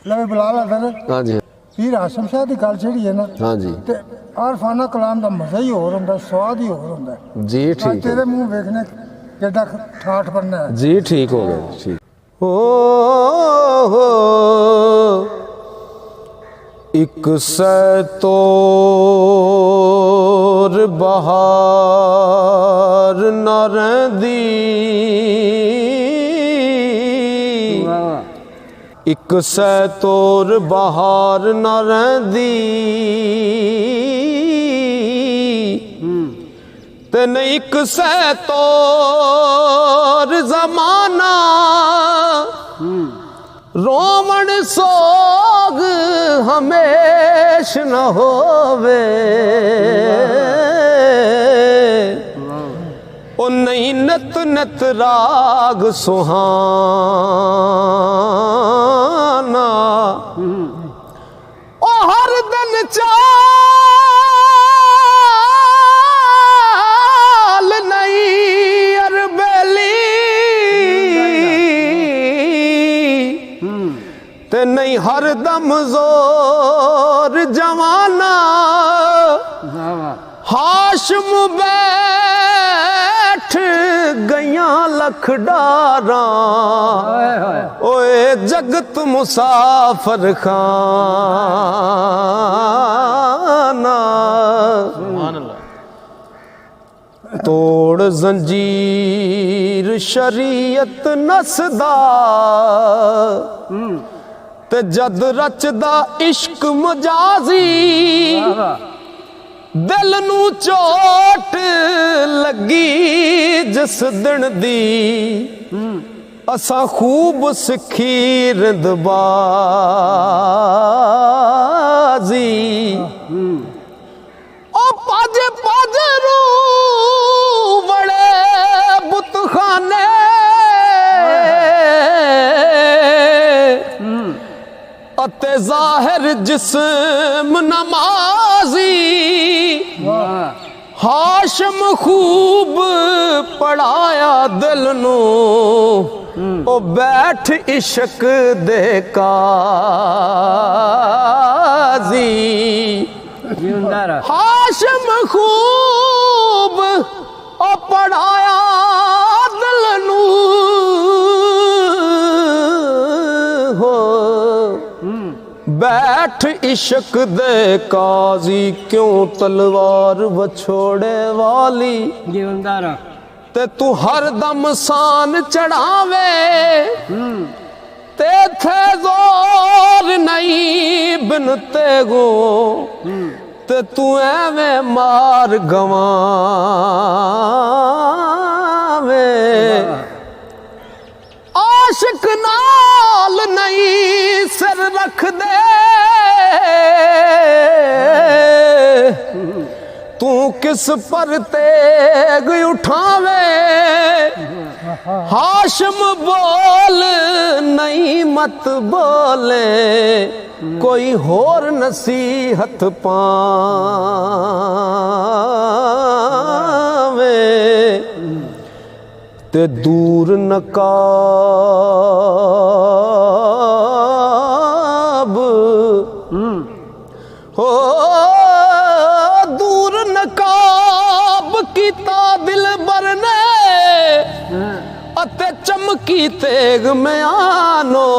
ले बुला ला फिर। हाँ जी पीर हाशम शाह की गल जी है ना, हाँ जी ते आरफाना कलाम का मजा ही होर होंदा, स्वाद ही होर होंदा। जी ठीक तेरे है मुंह देखने केड़ा ठाठ बनना है। जी ठीक हो गया ठीक हो एक सैतोर बहार न रंदी एक सैतोर बहार न रंदी ते नहीं एक सैतोर जमाना रोमन सोग हमेश न होवे ओ नहीं नत नत राग सुहाना ओ हर दिन चाल नहीं अरबेली ते नहीं हर दम जोर जवाना हाशम बैठ गया लख डारा ओए जगत मुसाफर खाना तोड़ जंजीर शरीयत नसदा ते जद रचदा इश्क मजाजी दिल नू चोट लगी जिस दिन दी असा खूब सिखी रिंदबाजी ओ पज पज रू बड़े बुतखाने अते जाहिर जिस्म नमाजी हाशम खूब पढ़ाया दिल नू ओ बैठ इश्क दे काजी हाशम खूब ओ पढ़ाया दिल नू हो बैठ इश्क दे काजी क्यों तलवार बछोड़े वाली ते तू हर दम सान चढ़ावे ते थे जोर नहीं बिन तेगो ते तू एवें मार गवावे आशिक नाल नहीं सिर रख दे तू किस पर तेग उठावे हाशम बोल नहीं मत बोले कोई होर नसीहत पावे ते दूर नकाब हो दूर नकाब कीता दिल बरने अते चमकी तेग में आनो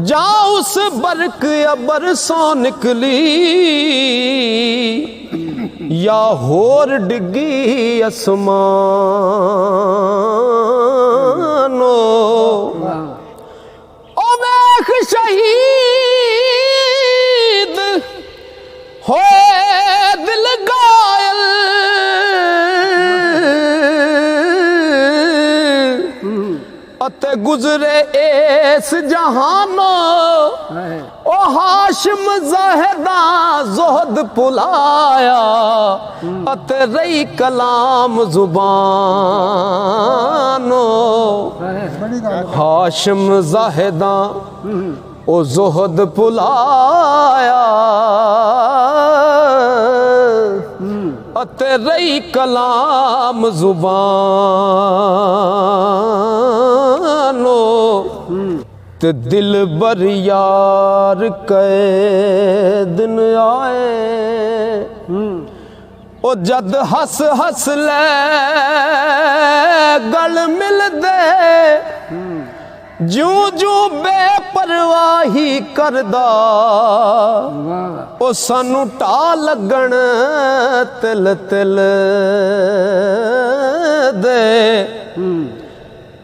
जा उस बरक अबर सो निकली या होर डिगी असमानो ओ वेख शहीद होए दिल गायल अते गुजरे एस जहानो ओ हाशिम ज़ाहिदा ज़ोहद पुलाया अते रही कलाम जुबानो हाशिम ज़ाहिदा ओ ज़ोहद पुलाया अते रही कलाम जुबानो ते दिल बर यार कै दिन आए ओ जद हस हस ले गल मिल दे जूं जूं बेपरवाही करदा ओ सानू टा लगन तिल तिल दे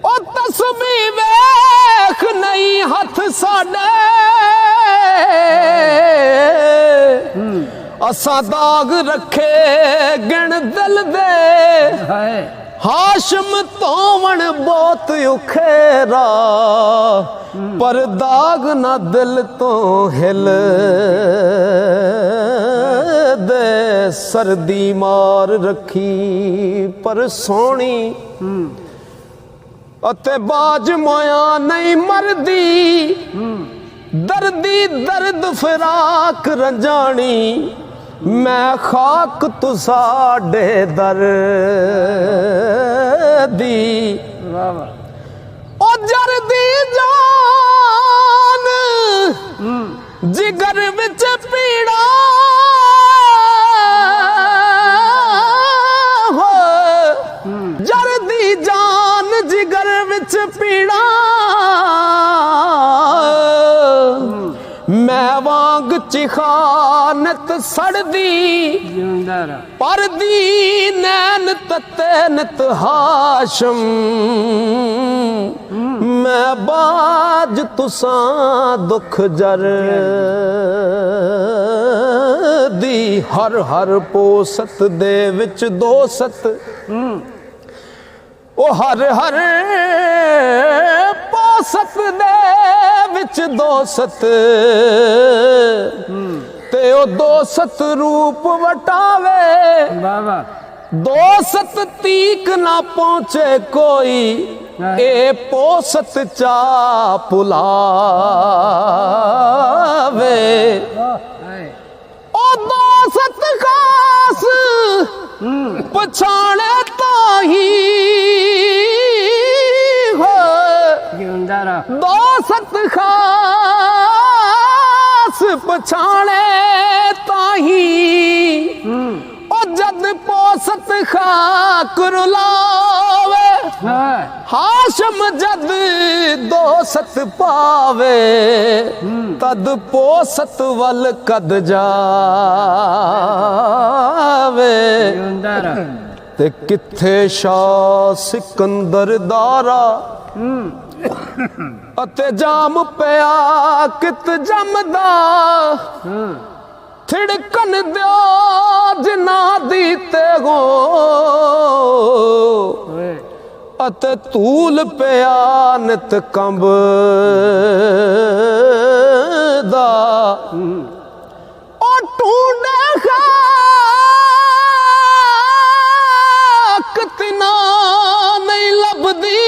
ओ तस्मी वेख नहीं हथ साडे असा दाग रखे गिण दिल दे हाशम तोवण बहुत उखेरा पर दाग ना दिल तो हिल दे सर्दी मार रखी पर सोनी अते बाज मोया नहीं मरदी दर्दी दर्द फिराक रंजानी मैं खाक तू साडे दर दी ओ जरदी जान जिगर विच पीड़ा हो जरदी जान जिगर विच पीड़ा मैं वांग चिखानत सड़दी परदी नैन तते नित हाशम मैं बाज तुसां दुख जर दी हर हर पोसत दे विच दोसत ओ हर हर पोसत दे विच दोसत ते ओ दोसत रूप वटावे दोसत तीक ना पहुंचे कोई ए पोसत चा पुलावे ओ दोसत खास पछाणे ताही हो दोसत खास पछाणे ताही ओ जद पोसत खाक रुलावे हाशम जद दोसत पावे तद पोसत वल कद जावे ते किथे शाह सिकंदर दारा अते जाम पिया कित जमदा थिड़कन दियो जिना दी ते गो अते तूल पिया नित कंब दा ओ टूंडे खाक तिना नहीं लभदी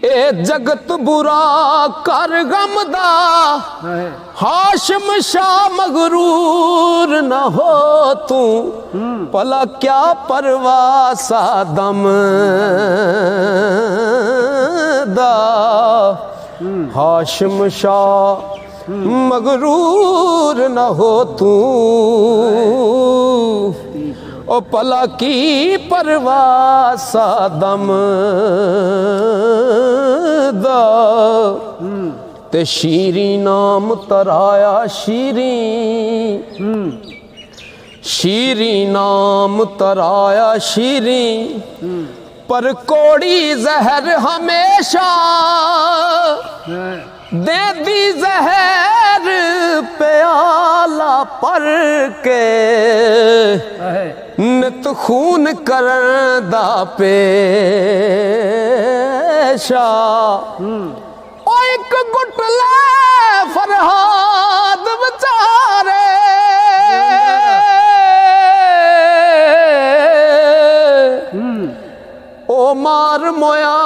ए जगत बुरा कर गम दा हाशम शाह मगरूर न हो तू भला क्या परवासा दम दा हाशम शाह मगरूर न हो तू ओ भला की परवासा दम दा ते शीरी नाम तराया शीरी शीरी नाम तराया शीरी पर कोड़ी जहर हमेशा दे दी जहर प्याला पर के नित खून करदा पेशा ओ एक गुट ले फरहाद बेचारे ओ मार मोया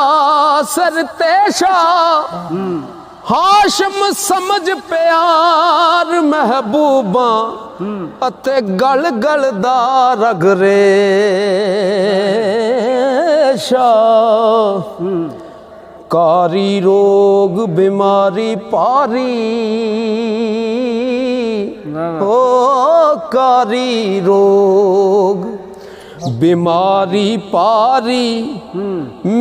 सर तेशा हाशम समझ प्यार महबूबा अते गल गल दा रग रेशा कारी रोग बीमारी पारी, ओ कारी रोग बीमारी पारी,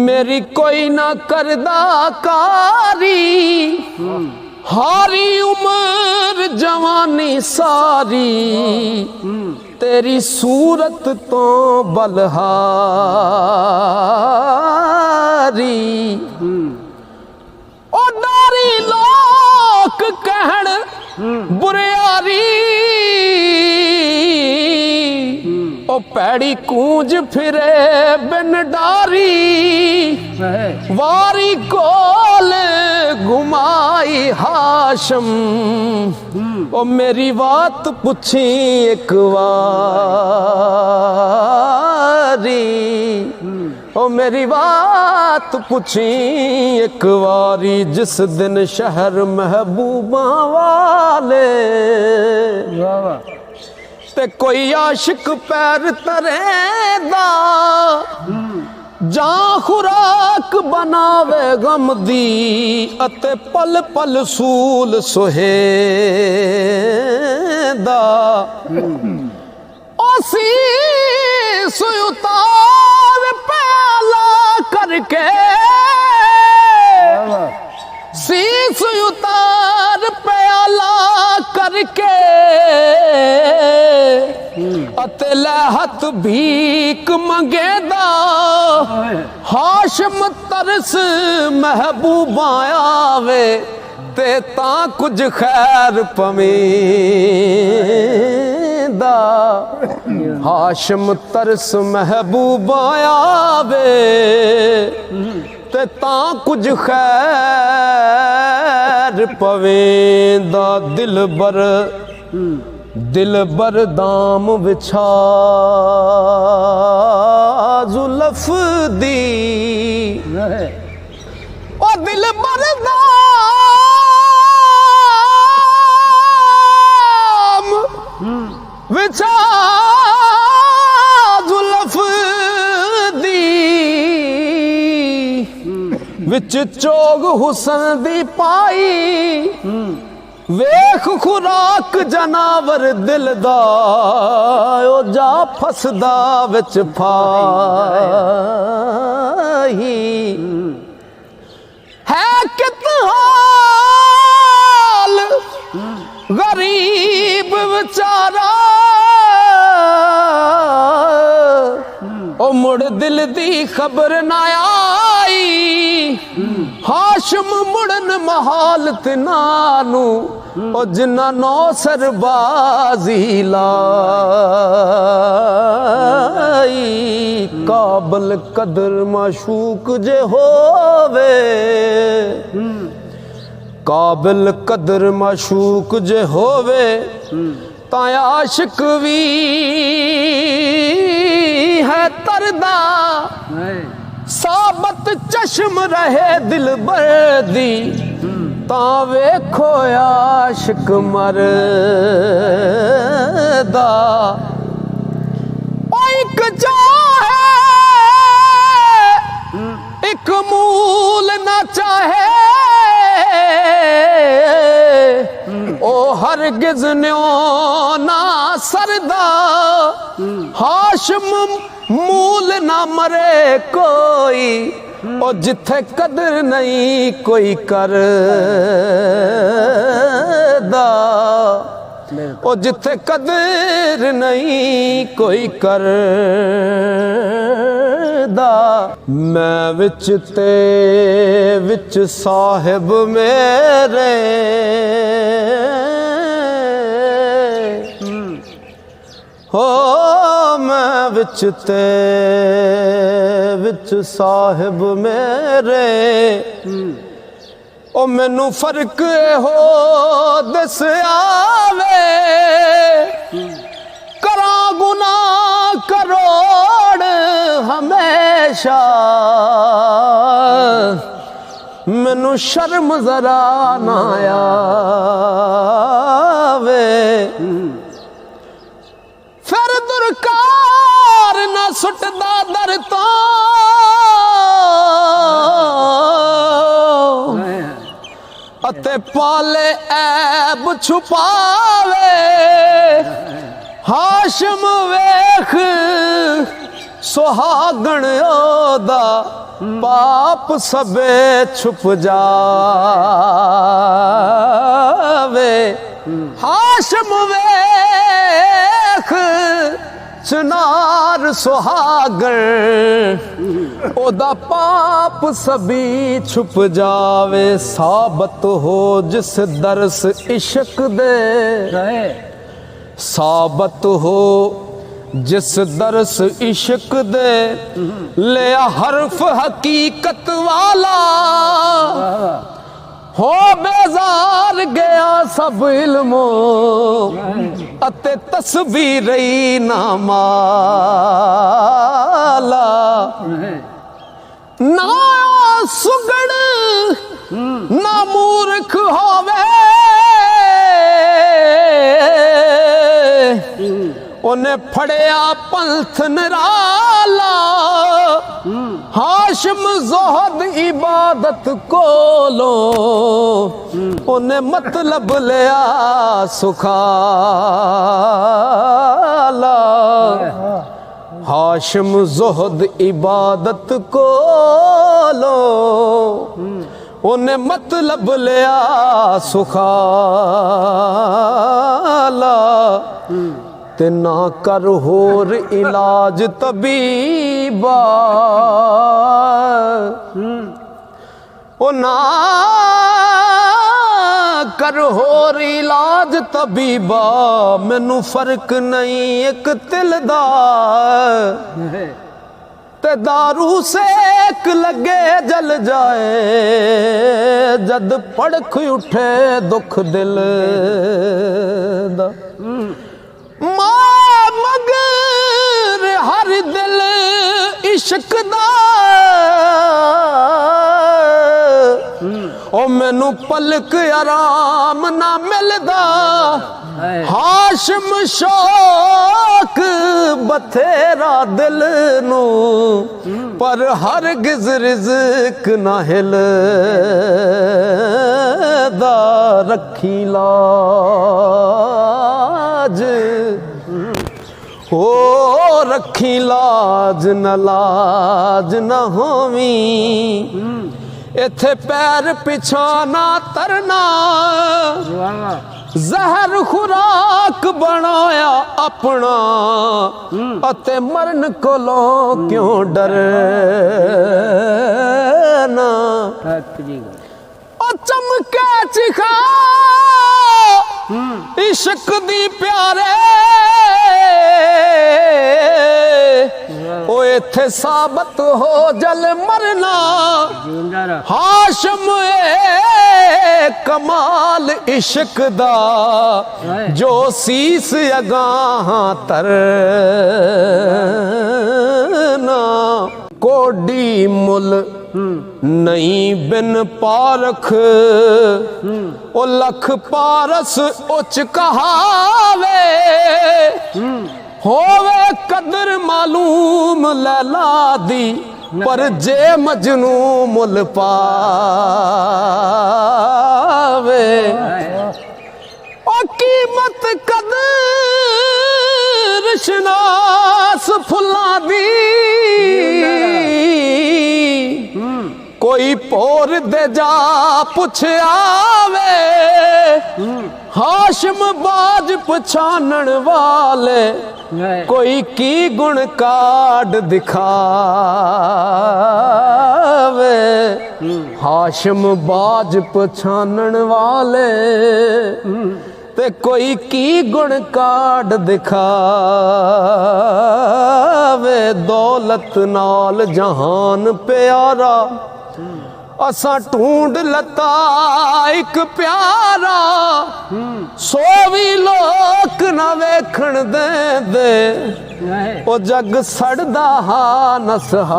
मेरी कोई ना करदा कारी, हारी उम्र जवानी सारी, तेरी सूरत तो बलहारी, ओ नारी लोक कहण बुरियारी, ओ पैड़ी कूंज फिरे बिन डारी, वारी कोल घुमाई हाशम, ओ मेरी बात पुछी एक वारी, ओ मेरी बात पुछी एक वारी, जिस दिन शहर महबूबा वाले ते कोई आशिक पैर तरेदा, जां खुराक बनावे गम दी, अते पल पल सूल सुहेदा, ओसी सुतार प्याला करके, शीस उतार प्याला करके, अते लहत भीक मंगेदा, हाशम तरस महबूबा आवे, ते तां कुछ खैर पवेंदा, हाशम तरस महबूबा आवे, ते तां कुछ खैर पवेंदा, दिलबर दाम विछा जुल्फ दी, ओ दिलबर दाम विछा जुल्फ दी, विच चोग हुसन दी पाई, वेख खुराक जनावर दिल दा, ओ जा फसदा विच फाही, है कित हाल गरीब बेचारा, ओ मुड़ दिल दी खबर ना आई, हाशम मुड़न महालत नानू, ओ जिन्ना नौ सरबाजी लाई, काबल कदर माशूक जे होवे, काबिल कदर माशूक जे होवे, तां आशिक भी है तरदा, साबत चश्म रहे दिल बर्दी, तां वेखो आशिक मरदा, ओ एक चाहे एक मूल ना चाहे, ओ हरगिज न्यो ना सरदा, हाशम मूल ना मरे कोई, ओ जिथे कदर नहीं कोई करदा, ओ जिथे कदर नहीं कोई करदा, मैं विच ते विच साहिब मेरे, हो मैं विच ते विच साहिब मेरे, ओ मैनू फर्क हो दस आवे, करा गुनाह करोड़ हमेशा, मैनू शर्म जरा ना आवे, फिर दुरकार न सुटदा दर तो, ਅਤੇ ਪਾਲੇ ਐਬ ਛੁਪਾਵੇ ਹਾਸ਼ਮ ਵੇਖ ਸੁਹਾਗਣ ਉਹਦਾ ਪਾਪ ਸਭੇ ਛੁਪ ਜਾਵੇ ਹਾਸ਼ਮ ਵੇਖ ਚਨਾਰ ਸੁਹਾਗਣ ਉਹਦਾ ਪਾਪ ਸਭੀ ਛੁਪ ਜਾਵੇ ਸਾਬਤ ਹੋ ਜਿਸ ਦਰਸ ਇਸ਼ਕ ਦੇ ਸਾਬਤ ਹੋ जिस दरस इश्क दे लिया हरफ हकीकत वाला हो बेजार गया सब इल्मो अते तस्वीर ना माला ना सुगड़ ना मूर्ख होवे ਉਹਨੇ ਫੜਿਆ ਪੰਥ ਨਰਾਲਾ ਹਾਸ਼ਮ ਜ਼ੋਹਦ ਇਬਾਦਤ ਕੋਲੋਂ ਉਹਨੇ ਮਤਲਬ ਲਿਆ ਸੁਖਾਲਾ ਹਾਸ਼ਮ ਜ਼ੋਹਦ ਇਬਾਦਤ ਕੋਲੋਂ ਉਹਨੇ ਮਤਲਬ ਲਿਆ ਸੁਖਾਲਾ ਤੇ ਨਾ ਕਰ ਹੋਰ ਇਲਾਜ ਤਬੀਬਾ ਉਹ ਨਾ ਕਰ ਹੋਰ ਇਲਾਜ ਤਬੀਬਾ ਮੈਨੂੰ ਫਰਕ ਨਹੀਂ ਇੱਕ ਤਿਲ ਦਾ ਤੇ दारू सेक लगे जल जाए जद पड़ख उठे दुख दिल दा मां मगर हर दिल इश्क दा ओ मैनू पलक आराम ना मिलदा हाशम शौक बथेरा दिल नू पर हर गिज रिज़्क ना हिलदा रखी लाज ओ रखी लाज न लाज न होवी इथे पैर पिछा ना तरना जहर खुराक बनाया अपना अते मरन कोलों क्यों डरना ओ चमके चिखा इश्क दी प्यारे ओ इथे साबत हो जल मरना हाशम कमाल इश्क दा जो सीस अगां तरना कोडी मुल नहीं बिन पारख ओ लख पारस उच कहावे होवे कदर मालूम लैला दी पर जे मजनू मुल पावे ओ कीमत कदर शनास फुल्ला दी कोई पोर दे जा पुछ आवे हाशम बाज पछानन वाले कोई की गुण काड दिखावे हाशम बाज पछानन वाले ते कोई की गुण काड दिखावे दौलत नाल जहान प्यारा असा ढूंढ लता एक प्यारा सोवी लोक ना वेखण दे ओ जग सड़दा हा नसहारा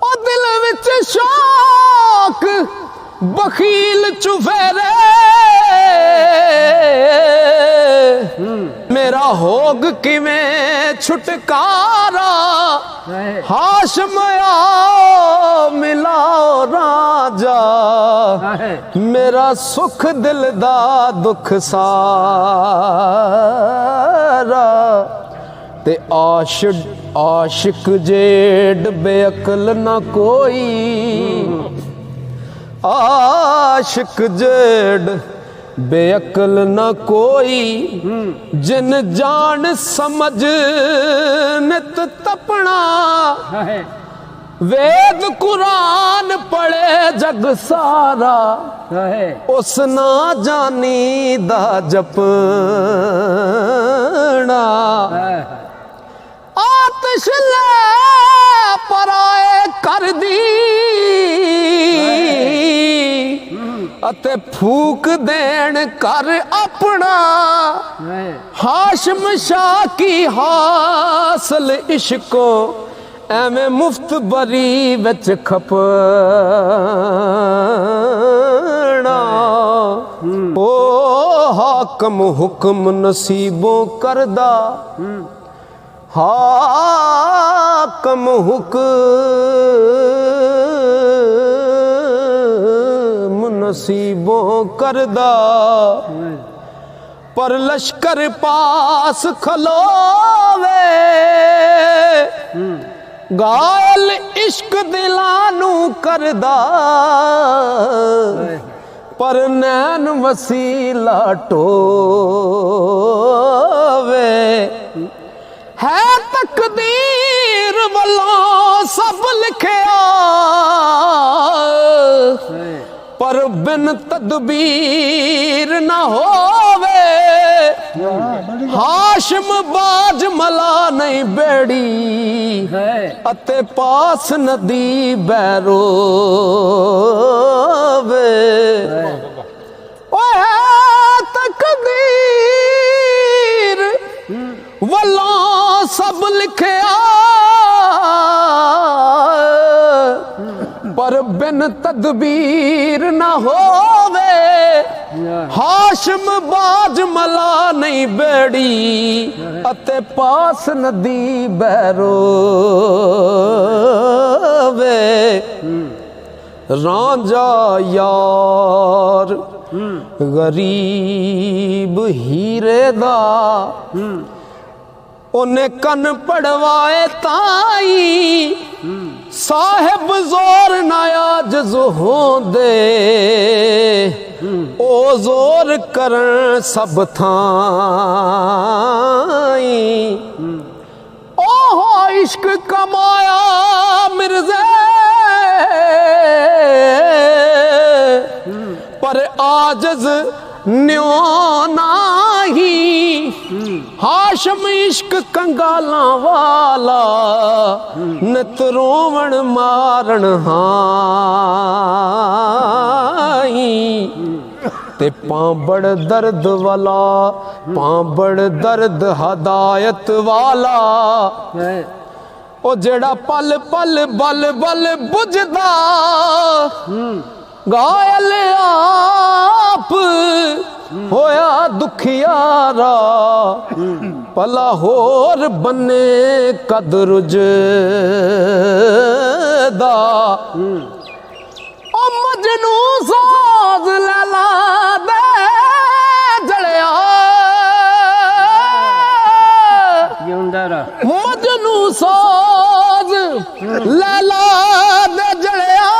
ओ दिल विच शौक बखील चुफेरे मेरा होग किवें छुटकारा हाशम आ मिला राजा मेरा सुख दिल दा दुख सारा ते आशिक जेड बेअकल ना कोई आशिक जेड बेअकल ना कोई जिन जान समझ नित तपना वेद कुरान पढ़े जग सारा उस ना जानी दा जपना आतिश ले पराए कर दी अते फूक देन कर अपना हाशम शाह की हासिल इश्को एवें मुफ्त बरी विच खपना ओ हाकम हुक्म नसीबों करदा हाकम हुक्म नसीबों करदा पर लश्कर पास खलोवे गायल इश्क दिलानू करदा पर नैन वसीला टोवे है तकदीर वालों सब लिखिया पर बिन तदबीर न होवे हाशिम बाज मला नहीं बेड़ी अते पास नदी बैरोवे ओए तकदीर वालों सब लिखिया पर बिन तदबीर न होवे हाशिम बाज मला नहीं बेड़ी अते पास नदी बैरोवे रांझा यार गरीब हीरे दा उन्हें कन पड़वाए ताई साहिब जोर नायाज होंदे ओ जोर करन सब थाई ओहो इश्क कमाया मिर्ज़े पर आजज न्यो नाही हाशम इश्क कंगाला वाला नित रोवण मारण हाई ते पांबड़ दर्द वाला पांबड़ दर्द हदायत वाला ओ जेड़ा पल पल बल बल बुझदा गायल आप होया दुखियारा पला होर बने कदरुजदा ओ मजनू साज लैला दे जड़िया मजनू साज लैला दे जड़िया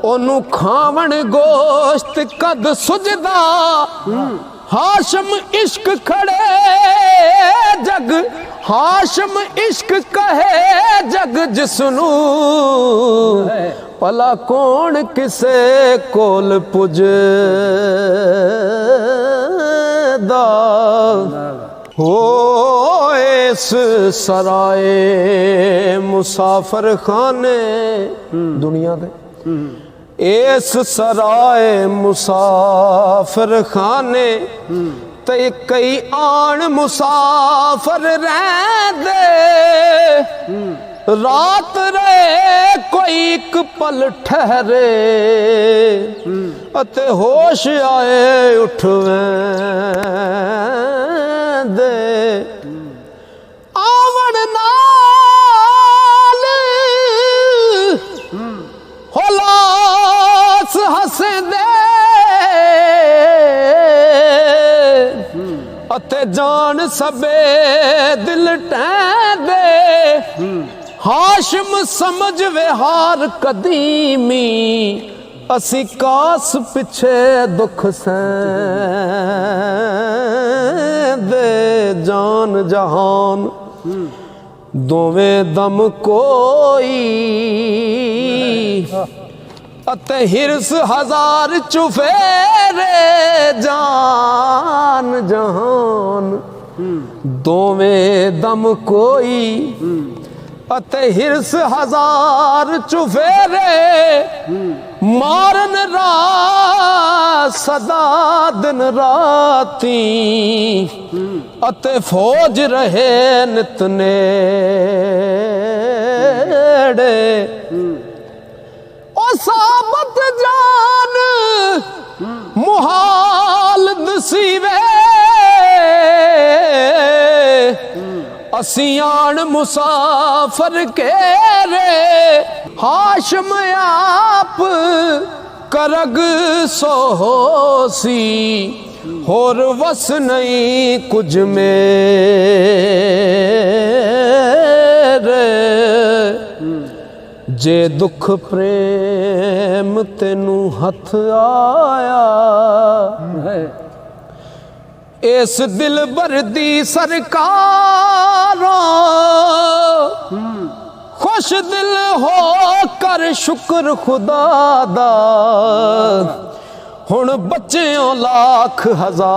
ओनू खावण गोश्त कद सुजदा हाशम इश्क खड़े जग हाशम इश्क कहे जग जिसनू भला कौन किसे कोल पुजदा हो इस सराए मुसाफर खाने दुनिया दे इस सराए मुसाफिर खाने ते कई आन मुसाफिर रहंदे रात रहे कोई एक पल ठहरे अते होश आए उठवेंदे आवन नाल ਅਤੇ ਜਾਣ ਸਭੇ ਦਿਲ ਟਹਿੰਦੇ ਹਾਸ਼ਮ ਸਮਝ ਵਿਹਾਰ ਕਦੀਮੀ ਅਸੀਂ ਕਾਸ ਪਿੱਛੇ ਦੁੱਖ ਸਹਿੰਦੇ ਜਾਨ ਜਹਾਨ ਦੋਵੇਂ ਦਮ ਕੋਈ ਅਤੇ ਹਿਰਸ ਹਜ਼ਾਰ ਚੁਫੇਰੇ ਜਾਨ ਜਹਾਨ ਦੋਵੇਂ ਦਮ ਕੋਈ ਅਤੇ ਹਿਰਸ ਹਜ਼ਾਰ ਚੁਫੇਰੇ ਮਾਰਨ ਰਾਤ ਸਦਾ ਦਿਨ ਰਾਤੀ ਅਤੇ ਫੌਜ ਰਹੇ ਨਿਤ ਨੇੜੇ ਉਹ ਸਾਬਤ ਜਾਨ ਮੁਹਾਲ ਦਸੀਵੇ ਅਸੀਂ ਆਣ ਮੁਸਾਫਰ ਕੇਰੇ ਹਾਸ਼ਮ ਆਪ ਕਰਗ ਸੋਹਸੀ ਹੋਰ ਵਸ ਨਹੀਂ ਕੁਝ ਮੇਰੇ ਜੇ ਦੁੱਖ ਪ੍ਰੇਮ ਤੈਨੂੰ ਹੱਥ ਆਇਆ ਇਸ ਦਿਲਬਰ ਦੀ ਸਰਕਾਰੋਂ ਖੁਸ਼ ਦਿਲ ਹੋ ਕਰ ਸ਼ੁਕਰ ਖੁਦਾ ਦਾ ਹੁਣ ਬੱਚਿਆਂ ਲੱਖ ਹਜ਼ਾਰੋਂ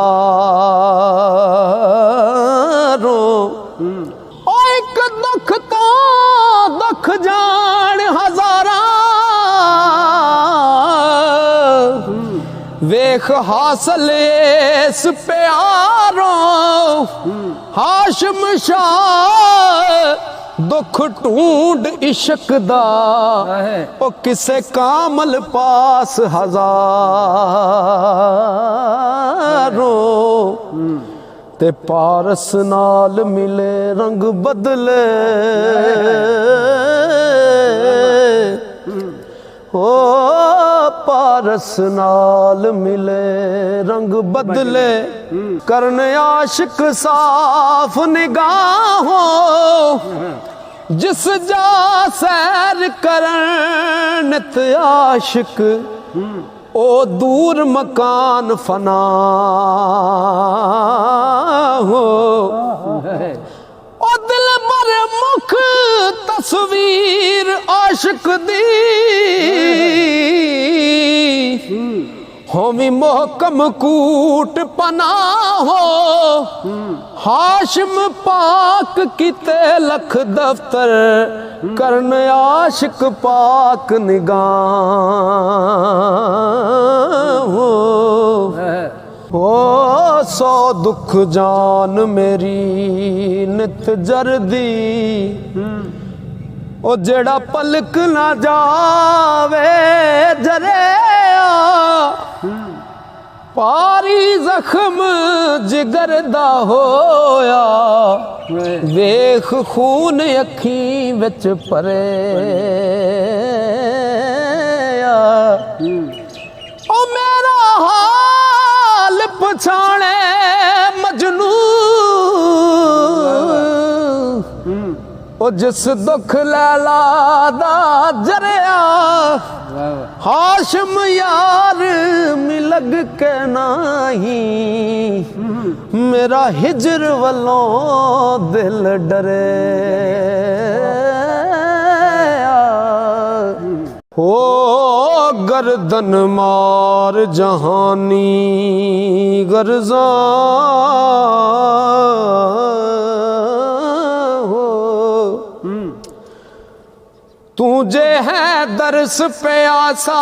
ਓ ਇੱਕ ਦੁੱਖ ਤੋਂ ਦੁੱਖ ਜਾਣ ਹਜ਼ਾਰਾਂ ਵੇਖ ਹਾਸਲ ਇਸ ਪਿਆਰੋਂ ਹਾਸ਼ਮ ਸ਼ਾਹ ਦੁੱਖ ਢੂੰਡ ਇਸ਼ਕ ਦਾ ਉਹ ਕਿਸੇ ਕਾਮਲ ਪਾਸ ਹਜ਼ਾਰੋਂ ਤੇ ਪਾਰਸ ਨਾਲ ਮਿਲੇ ਰੰਗ ਬਦਲੇ ਓ ਪਾਰਸ ਨਾਲ ਮਿਲੇ ਰੰਗ ਬਦਲੇ ਕਰਨ ਆਸ਼ਿਕ ਸਾਫ ਨਿਗਾਹੋਂ ਜਿਸ ਜਾ ਸੈਰ ਕਰਨ ਨਿਤ ਆਸ਼ਿਕ ਉਹ ਦੂਰ ਮਕਾਨ ਫਨਾ ਹੋ ਉਹ ਦਿਲ ਪਰ ਮੁਖ ਤਸਵੀਰ ਆਸ਼ਿਕ ਦੀ ਹੋਵੀ ਮੁਹਕਮ ਕੂਟ ਪਨਾਹੋ ਹਾਸ਼ਮ ਪਾਕ ਕੀਤੇ ਲਖ ਦਫਤਰ ਕਰਨ ਆਸ਼ਿਕ ਪਾਕ ਨਿਗਾਹੋ ਓ ਸੋ ਦੁੱਖ ਜਾਨ ਮੇਰੀ ਨਿਤ ਜਰਦੀ ਉਹ ਜਿਹੜਾ ਪਲਕ ਨਾ ਜਾਵੇ ਜਰਿਆ ਪਾਰੀ ਜ਼ਖਮ ਜਿਗਰ ਦਾ ਹੋਇਆ ਵੇਖ ਖੂਨ ਅੱਖੀ ਵਿੱਚ ਭਰਿਆ ਉਹ ਮੇਰਾ ਹਾਲ ਪਛਾਣੇ ਮਜਨੂ ਉਹ ਜਿਸ ਦੁੱਖ ਲੈਲਾ ਦਾ ਜਰਿਆ ਹਾਸ਼ਮ यार मिलग के नाही मेरा हिजर वालों दिल डरे हो गर्दन मार जहानी गर्जा तुझे है दर्स प्यासा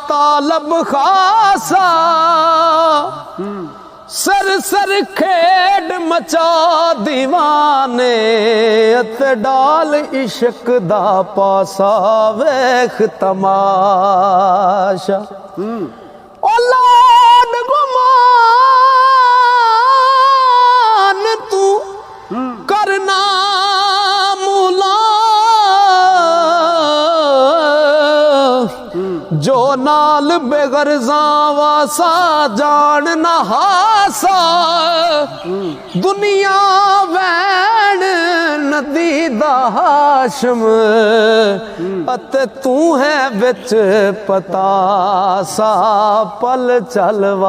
तालब खासा सर सर खेड मचा दीवाने अत डाल इश्क दा पासा वेख तमाशा ओ लाड गुमान तू करना जो नाल बेगरजा वासा जान न हासा दुनिया वैन नदी दा हाशम अते तू है बिच पतासा पल चलवासा